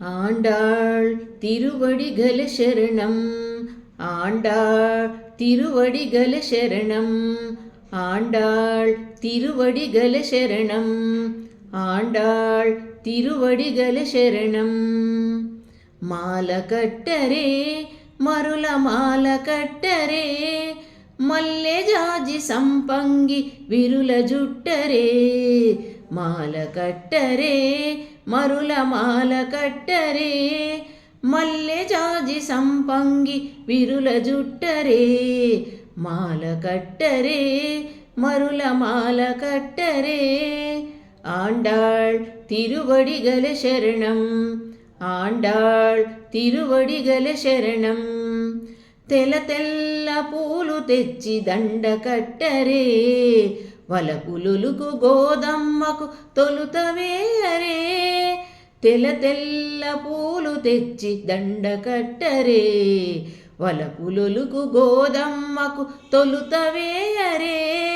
ஆண்டாள் திருவடிகள சரணம். ஆண்டாள் திருவடிகள சரணம். ஆண்டாள் திருவடிகள சரணம். ஆண்டாள் திருவடிகள சரணம். మాల కట్టరే మరుల మాల కట్టరే, మల్లె జాజి సంపంగి విరుల జుట్టరే. మాల కట్టరే మరుల మాల కట్టరే, మల్లె జాజి సంపంగి విరుల జుట్టరే. మాల కట్టరే మరుల మాల కట్టరే. ఆండాళ్ తిరువడిగల శరణం. ఆండాళ్ తిరువడిగల శరణం. తెల తెల్ల పూలు తెచ్చి దండ కట్టరే, వలపులుకు గోదమ్మకు తొలుత వేయరే. తెల తెల్ల పూలు తెచ్చి దండ కట్టరే, వలపులుకు గోదమ్మకు తొలుత వేయరే.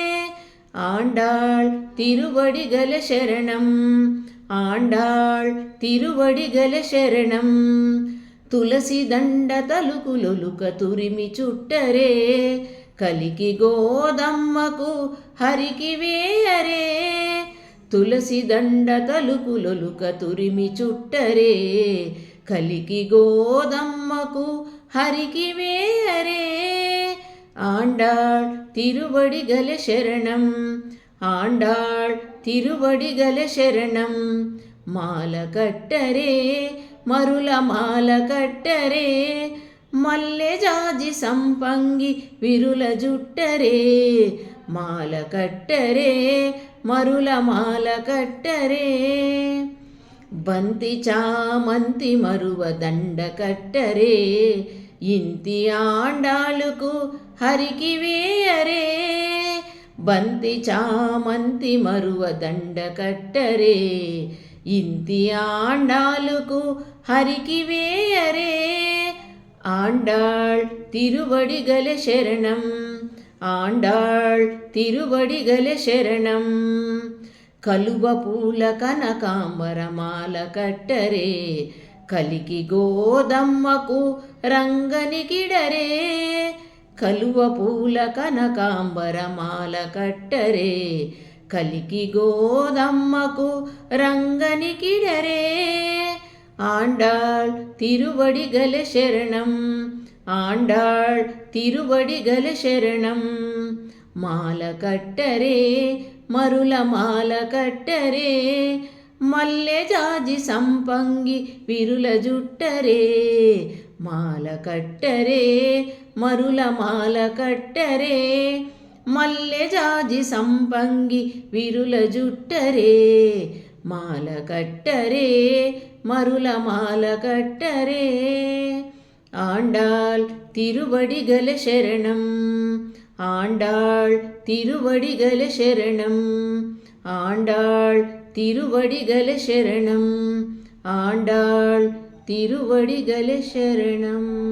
ఆండాళ్ తిరువడిగల శరణం. ఆండాళ్ తిరువడిగల శరణం. తులసి దండ తలుకులొలుక తురిమి చుట్టరే, కలికి గోదమ్మకు హరికి వేయరే. తులసి దండ తలుకులొలుక తురిమి చుట్టరే, కలికి గోదమ్మకు హరికి వేయరే. ఆండాళ్ తిరువడిగల శరణం. ఆండాళ్ తిరువడిగల శరణం. మాల కట్టరే మరుల మాల కట్టరే, మల్లె జాజి సంపంగి విరుల జుట్టరే. మాల కట్టరే మరుల మాల కట్టరే. బంతి చామంతి మరువ దండ కట్టరే, ఇంతి ఆండాளுకు హరికి వేయరే. బంతి చామంతి మరువ దండ కట్టరే, ఇంతి ఆండాளுకు హరికి వేయరే. ఆండాళ్ తిరువడిగల శరణం. ఆండాళ్ తిరువడిగల శరణం. కలువ పూల కనకాంబర మాల కట్టరే, కలికి గోదమ్మకు రంగనికిడరే. కలువ పూల కనకాంబర మాల కట్టరే, కలికి గోదమ్మకు రంగనికిడరే. ఆండాళ్ తిరువడిగల శరణం. ఆండాళ్ తిరువడిగల శరణం. మాల కట్టరే మరుల మాల కట్టరే, మల్లె జాజి సంపంగి విరుల జుట్టరే. మాల కట్టరే మరుల మాల కట్టరే, మల్లె జాజి సంపంగి విరుల జుట్టరే. మాల కట్టరే మరుల మాల కట్టరే. ఆండాళ్ తిరువడిగల శరణం. ఆండాళ్ తిరువడిగల శరణం. ఆండాళ్ తిరువడిగల శరణం. ఆండాళ్ తిరువడిగల శరణం.